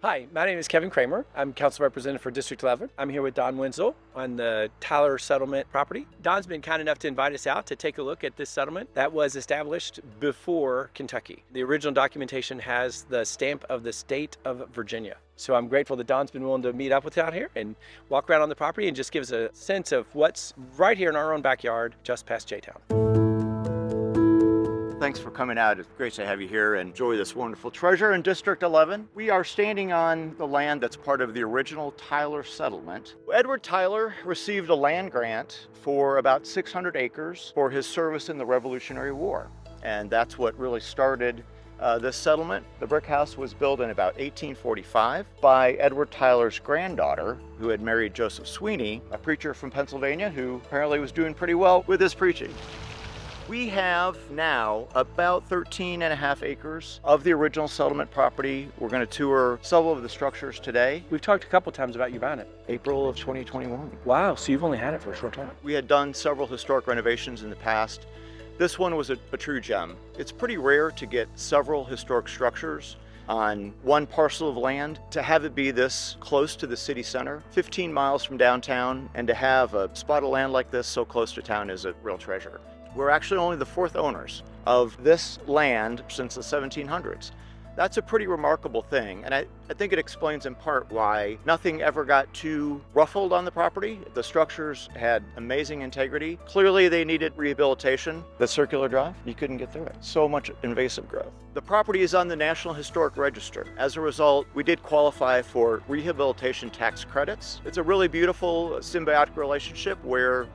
Hi, my name is Kevin Kramer. I'm Council Representative for District 11. I'm here with Don Wenzel on the Tyler Settlement property. Don's been kind enough to invite us out to take a look at this settlement that was established before Kentucky. The original documentation has the stamp of the state of Virginia. So I'm grateful that Don's been willing to meet up with us out here and walk around on the property and just give us a sense of what's right here in our own backyard just past J-Town. Thanks for coming out. It's great to have you here and enjoy this wonderful treasure in District 11. We are standing on the land that's part of the original Tyler settlement. Edward Tyler received a land grant for about 600 acres for his service in the Revolutionary War. And that's what really started this settlement. The brick house was built in about 1845 by Edward Tyler's granddaughter, who had married Joseph Sweeney, a preacher from Pennsylvania who apparently was doing pretty well with his preaching. We have now about 13.5 acres of the original settlement property. We're going to tour several of the structures today. We've talked a couple times about you buying it. April of 2021. Wow, so you've only had it for a short time. We had done several historic renovations in the past. This one was a true gem. It's pretty rare to get several historic structures on one parcel of land. To have it be this close to the city center, 15 miles from downtown, and to have a spot of land like this so close to town is a real treasure. We're actually only the fourth owners of this land since the 1700s. That's a pretty remarkable thing, and I think it explains in part why nothing ever got too ruffled on the property. The structures had amazing integrity. Clearly they needed rehabilitation. The circular drive, you couldn't get through it. So much invasive growth. The property is on the National Historic Register. As a result, we did qualify for rehabilitation tax credits. It's a really beautiful symbiotic relationship where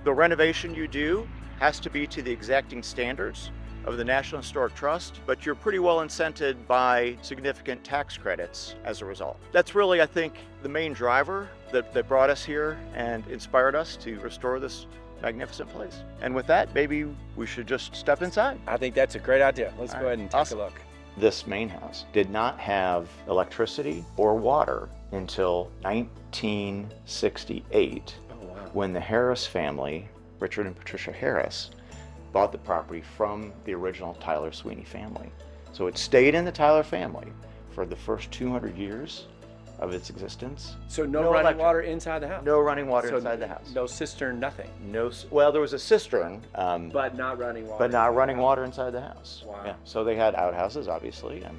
the renovation you do has to be to the exacting standards of the National Historic Trust, but you're pretty well incented by significant tax credits as a result. That's really, I think, the main driver that brought us here and inspired us to restore this magnificent place. And with that, maybe we should just step inside. I think that's a great idea. Let's go ahead and take a look. This main house did not have electricity or water until 1968, when the Harris family, Richard and Patricia Harris, bought the property from the original Tyler Sweeney family. So it stayed in the Tyler family for the first 200 years of its existence. So no running water inside the house? No running water inside the house. No cistern, nothing? No. Well, there was a cistern. But not running water? But not running water inside the house. Wow. Yeah. So they had outhouses, obviously, and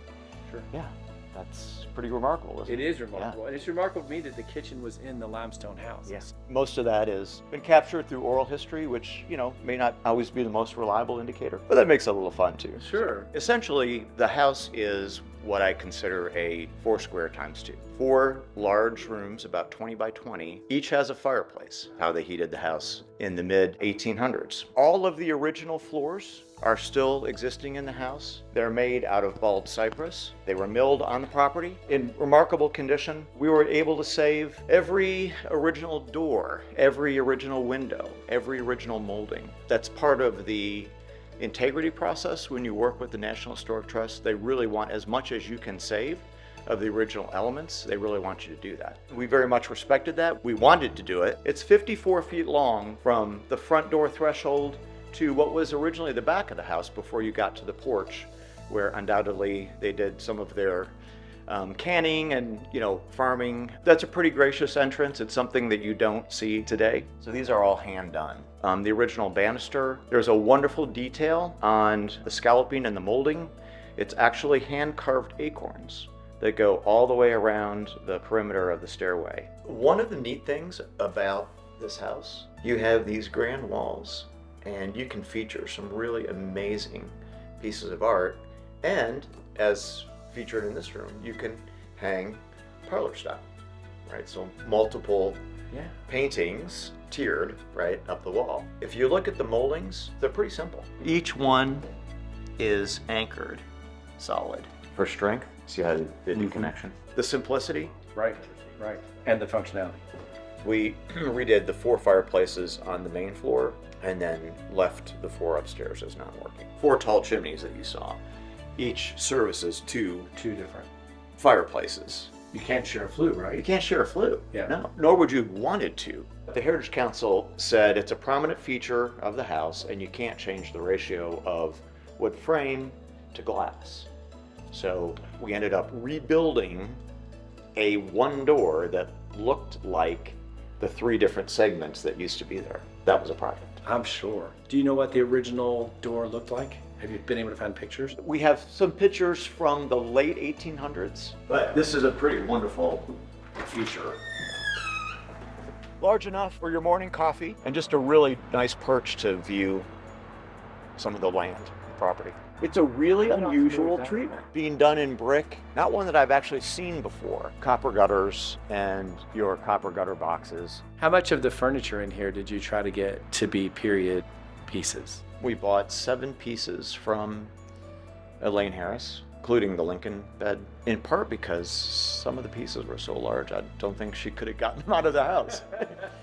sure. Yeah, that's pretty remarkable, isn't it? It is remarkable. Yeah. And it's remarkable to me that the kitchen was in the limestone house. Yes. Most of that has been captured through oral history, which, may not always be the most reliable indicator, but that makes it a little fun too. Sure. Essentially, the house is what I consider a 4 square times 2. 4 large rooms, about 20 by 20. Each has a fireplace, how they heated the house in the mid 1800s. All of the original floors are still existing in the house. They're made out of bald cypress. They were milled on the property in remarkable condition. We were able to save every original door, every original window, every original molding. That's part of the integrity process. When you work with the National Historic Trust, they really want as much as you can save of the original elements. They really want you to do that. We very much respected that. We wanted to do it. It's 54 feet long from the front door threshold to what was originally the back of the house before you got to the porch, where undoubtedly they did some of their canning and farming. That's a pretty gracious entrance. It's something that you don't see today. So these are all hand done. The original banister, there's a wonderful detail on the scalloping and the molding. It's actually hand carved acorns that go all the way around the perimeter of the stairway. One of the neat things about this house, you have these grand walls, and you can feature some really amazing pieces of art. And as featured in this room, you can hang parlor style, right? So multiple paintings tiered right up the wall. If you look at the moldings, they're pretty simple. Each one is anchored solid for strength. See how they do connection? The simplicity. Right. And the functionality. We redid the 4 fireplaces on the main floor and then left the 4 upstairs as non-working. 4 tall chimneys that you saw. Each services 2 different fireplaces. You can't share a flue, right? You can't share a flue. Yeah. No, nor would you want it to. The Heritage Council said it's a prominent feature of the house and you can't change the ratio of wood frame to glass. So we ended up rebuilding a one door that looked like the 3 different segments that used to be there. That was a project. I'm sure. Do you know what the original door looked like? Have you been able to find pictures? We have some pictures from the late 1800s, but this is a pretty wonderful feature. Large enough for your morning coffee and just a really nice perch to view some of the land, property. It's a really unusual treatment being done in brick, not one that I've actually seen before. Copper gutters and your copper gutter boxes. How much of the furniture in here did you try to get to be period pieces? We bought 7 pieces from Elaine Harris, including the Lincoln bed, in part because some of the pieces were so large, I don't think she could have gotten them out of the house.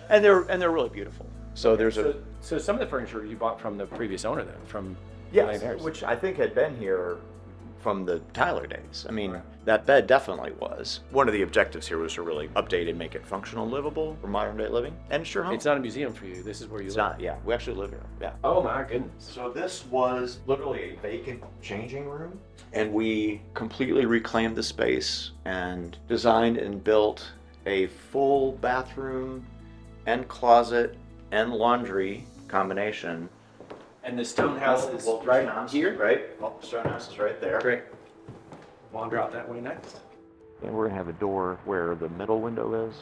and they're really beautiful. So there's So some of the furniture you bought from the previous owner then, from yes, Elaine Harris. which I think had been here from the Tyler days. I mean, that bed definitely was. One of the objectives here was to really update and make it functional, livable for modern day living. And it's your home. It's not a museum for you. This is where you It's live. not, yeah. We actually live here, yeah. Oh my goodness. So this was literally a vacant changing room, and we completely reclaimed the space and designed and built a full bathroom and closet and laundry combination. And the stone house is right here? Right. Well, the stone house is right there. Great. Wander out that way next. And we're gonna have a door where the middle window is,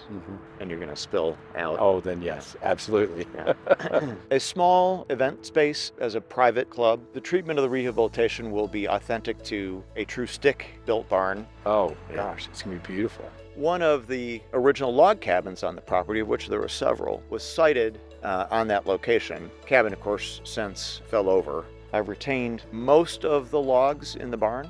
and you're gonna spill out. Oh, then yes, absolutely. Yeah. A small event space as a private club. The treatment of the rehabilitation will be authentic to a true stick-built barn. Oh gosh, it's gonna be beautiful. One of the original log cabins on the property, of which there were several, was sited on that location. Cabin, of course, since fell over. I've retained most of the logs in the barn,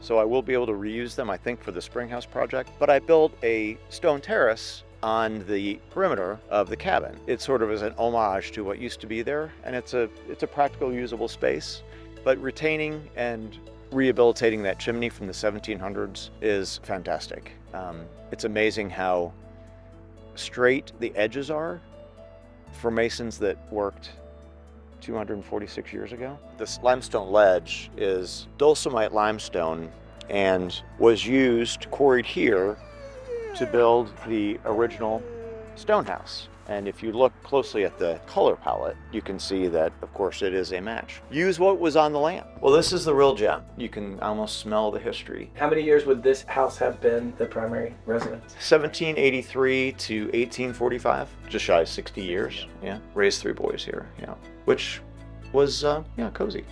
so I will be able to reuse them, I think, for the Springhouse project. But I built a stone terrace on the perimeter of the cabin. It sort of is an homage to what used to be there, and it's a practical, usable space. But retaining and rehabilitating that chimney from the 1700s is fantastic. It's amazing how straight the edges are for masons that worked 246 years ago. This limestone ledge is dulcimite limestone and was used, quarried here, to build the original stone house. And if you look closely at the color palette, you can see that, of course, it is a match. Use what was on the land. Well, this is the real gem. You can almost smell the history. How many years would this house have been the primary residence? 1783 to 1845, just shy of 60 years. Yeah, raised 3 boys here. Yeah, which was cozy.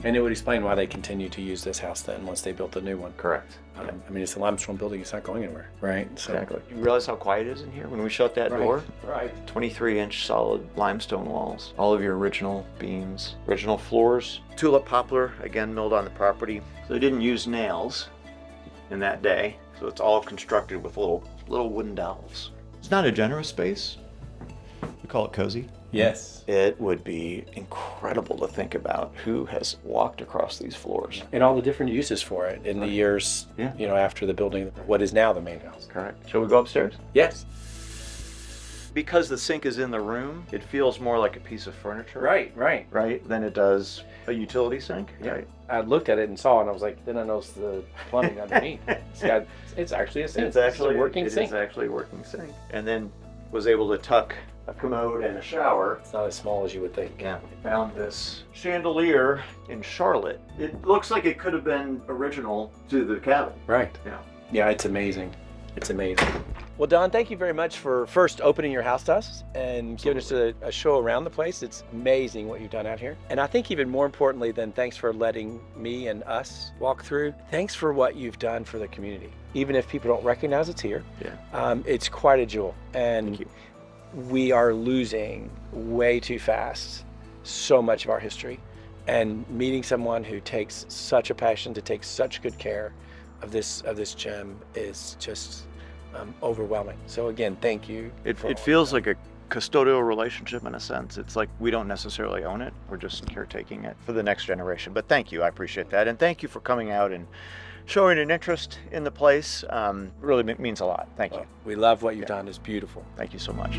And it would explain why they continue to use this house then once they built the new one. Correct. I mean, it's a limestone building. It's not going anywhere, right? So, Exactly. You realize how quiet it is in here when we shut that door? Right. 23-inch solid limestone walls. All of your original beams, original floors. Tulip poplar, again milled on the property. So they didn't use nails in that day. So it's all constructed with little wooden dowels. It's not a generous space. We call it cozy. Yes. It would be incredible to think about who has walked across these floors. And all the different uses for it in the years, after the building, what is now the main house. Correct. Shall we go upstairs? Yes. Because the sink is in the room, it feels more like a piece of furniture. Right. Than it does a utility sink. Yeah. Right. I looked at it and saw it, and I was like, then I noticed the plumbing underneath. It's actually a sink. It's actually a working sink. It is actually a working sink. And then was able to tuck a commode and a shower. It's not as small as you would think. Yeah. Found this chandelier in Charlotte. It looks like it could have been original to the cabin. Right. Yeah. Yeah, it's amazing. It's amazing. Well, Don, thank you very much for first opening your house to us and giving us a show around the place. It's amazing what you've done out here. And I think even more importantly than thanks for letting me and us walk through, thanks for what you've done for the community. Even if people don't recognize it's here, it's quite a jewel. And Thank you. We are losing way too fast so much of our history. And meeting someone who takes such a passion to take such good care of this gem is just overwhelming. So again, thank you. It feels like a custodial relationship in a sense. It's like we don't necessarily own it. We're just caretaking it for the next generation. But thank you. I appreciate that. And thank you for coming out and showing an interest in the place. Really means a lot. Thank you. We love what you've done. It's beautiful. Thank you so much.